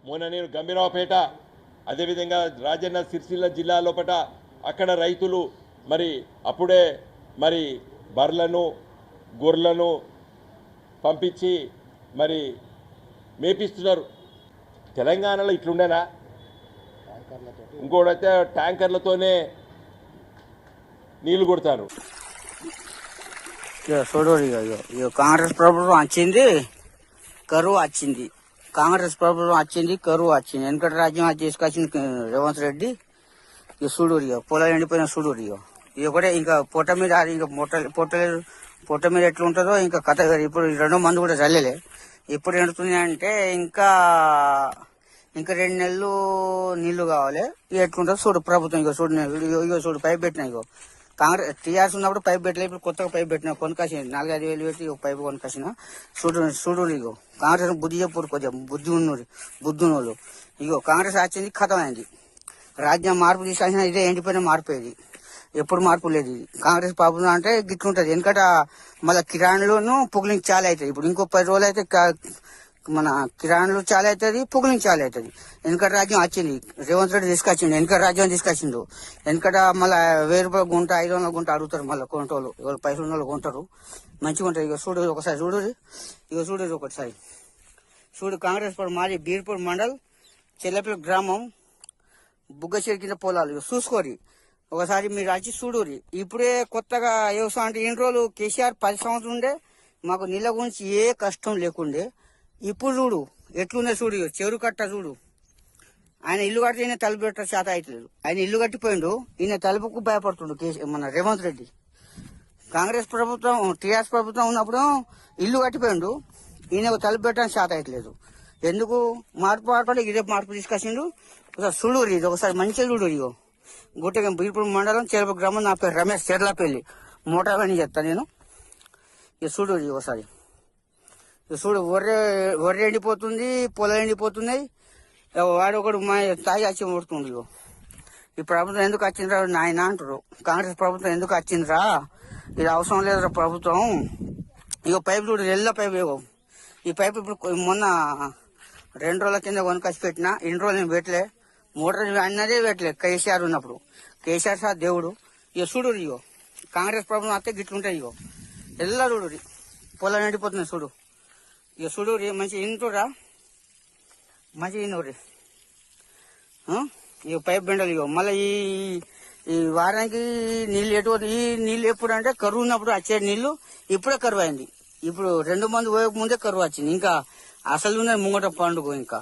మొన్న నేను గంభీరావుపేట అదేవిధంగా రాజన్న సిరిసిల్ల జిల్లా లోపల అక్కడ రైతులు మరి అప్పుడే మరి బర్లను గొర్రెలను పంపించి మరి మేపిస్తున్నారు. తెలంగాణలో ఇట్లుండేనా? ఇంకోటైతే ట్యాంకర్లతోనే నీళ్లు కొడతారు. చూడండి, కాంగ్రెస్ ప్రభుత్వం వచ్చింది, కరువు వచ్చింది. కాంగ్రెస్ ప్రభుత్వం వచ్చింది, కరువు వచ్చింది. వెనకటి రాజ్యం అది తీసుకొచ్చింది రేవంత్ రెడ్డి. ఇక చూడూరు, పొలాలు ఎండిపోయిన చూడూరు. ఇక కూడా ఇంకా పొట్ట మీద ఇంకా పొట్ట మీద ఎట్లుంటుందో ఇంకా కథ. ఇప్పుడు రెండో మందు కూడా చల్లలే. ఎప్పుడు ఎండుతుంది అంటే ఇంకా 2 నెలలు నీళ్లు కావాలి. ఎట్లుంటుందో చూడు ప్రభుత్వం. ఇక చూడు పైప్ పెట్టినా. ఇగో కాంగ్రెస్ టీఆర్ఎస్ ఉన్నప్పుడు పైప్ పెట్టలేదు, ఇప్పుడు కొత్తగా పైప్ పెట్టినా. కొనుకాసిన 4-5 వేలు పెట్టి ఒక పైపు కొనుకాసిన. చూడు ఇగో కాంగ్రెస్ బుద్ధి చెప్పుడు, కొంచెం బుద్ధున్నోళ్ళు. ఇగో కాంగ్రెస్ వచ్చింది, ఖతమైంది. రాజ్యం మార్పు తీసాల్సిన ఇదే ఎండిపోయిన మార్పేది. ఎప్పుడు మార్పు లేదు ఇది. కాంగ్రెస్ ప్రభుత్వం అంటే గిట్లుంటది. ఎందుకంటే మళ్ళీ కిరాణలోను పుగ్లింగ్ చాలా అవుతుంది. ఇప్పుడు ఇంకో 10 రోజులు అయితే మన కిరాణలు చాలా అవుతుంది, పుగ్లింగ్ చాలా అవుతుంది. వెనకటి రాజ్యం వచ్చింది, రేవంత్ రెడ్డి తీసుకొచ్చిండు. వెనకటి రాజ్యం తీసుకొచ్చిండు. వెనకట మళ్ళీ 1000 రూపాయల గుంట, 500 గుంట అడుగుతారు. మళ్ళీ కొంటోళ్ళు ఎవరు పైసలు ఉన్న వాళ్ళు కొంటారు. మంచిగా ఉంటుంది. ఇక చూడు ఒకసారి చూడు. ఇక చూడు ఒకసారి చూడు. కాంగ్రెస్ మాది బీర్పూర్ మండల్, చెల్లపల్లి గ్రామం, బుగ్గచేరి కింద పొలాలు. ఇక చూసుకోరి ఒకసారి, మీరు వచ్చి చూడురి. ఇప్పుడే కొత్తగా వ్యవసాయం అంటే ఇన్ని రోజులు కేసీఆర్ 10 సంవత్సరం ఉండే మాకు నీళ్ళ గురించి ఏ కష్టం లేకుండే. ఇప్పుడు చూడు ఎట్లుండే చూడు. చెరువు కట్ట చూడు. ఆయన ఇల్లు కడితే ఈయన తలుపు పెట్ట చేత అవుతలేదు. ఆయన ఇల్లు కట్టిపోయిండు, ఈయన తలుపుకు భయపడుతుండు మన రేవంత్ రెడ్డి. కాంగ్రెస్ ప్రభుత్వం టీఆర్ఎస్ ప్రభుత్వం ఉన్నప్పుడు ఇల్లు కట్టిపోయిండు, ఈయన తలుపు పెట్టడానికి చేత అవుతలేదు. ఎందుకు మార్పు ఇదే మార్పు తీసుకొచ్చిండు. ఒకసారి చూడు, ఇది ఒకసారి మంచిగా చూడు. ఇగో గుట్టగా బీర్పూర్ మండలం, చెరుపల్లి గ్రామం. నా పేరు రమేష్, చెర్లపల్లి. మోటార్ అని చెప్తాను నేను. ఇక చూడు ఒకసారి. చూడు, వరి ఎండిపోతుంది, పొలాలు ఎండిపోతున్నాయి. వాడు ఒకడు తాగి వచ్చి కొడుతుండు. ఈ ప్రభుత్వం ఎందుకు వచ్చిందిరా నాయన అంటారు. కాంగ్రెస్ ప్రభుత్వం ఎందుకు వచ్చిందిరా, ఇది అవసరం లేదురా ప్రభుత్వం. ఇగో పైపు చూడు, ఎల్ల పైపు. ఇగో ఈ పైపు ఇప్పుడు మొన్న 2 రోజుల కింద కొనుకొచ్చి పెట్టినా. 2 రోజులు నేను పెట్టలే, మోటార్ అన్నదే పెట్టలే. కేసీఆర్ ఉన్నప్పుడు. కేసీఆర్ సార్ దేవుడు. ఇక చూడు, ఇగో కాంగ్రెస్ ప్రభుత్వం వస్తే గిట్లుంటాయి. ఇగో ఎల్లా చూడు, పొలాలు ఎండిపోతున్నాయి చూడు. ఇక చూడు మంచిగా ఇంటురా, మంచిగా ఇన్నూరి. ఇక పైప్ బెండలు. ఇగో మళ్ళీ ఈ వారానికి నీళ్ళు ఈ నీళ్ళు ఎప్పుడు అంటే కరువు ఉన్నప్పుడు వచ్చే నీళ్లు ఇప్పుడే కరువు అయింది. ఇప్పుడు 2 మంది పోయక ముందే కరువు వచ్చింది. ఇంకా అసలు ముంగట పండుగ ఇంకా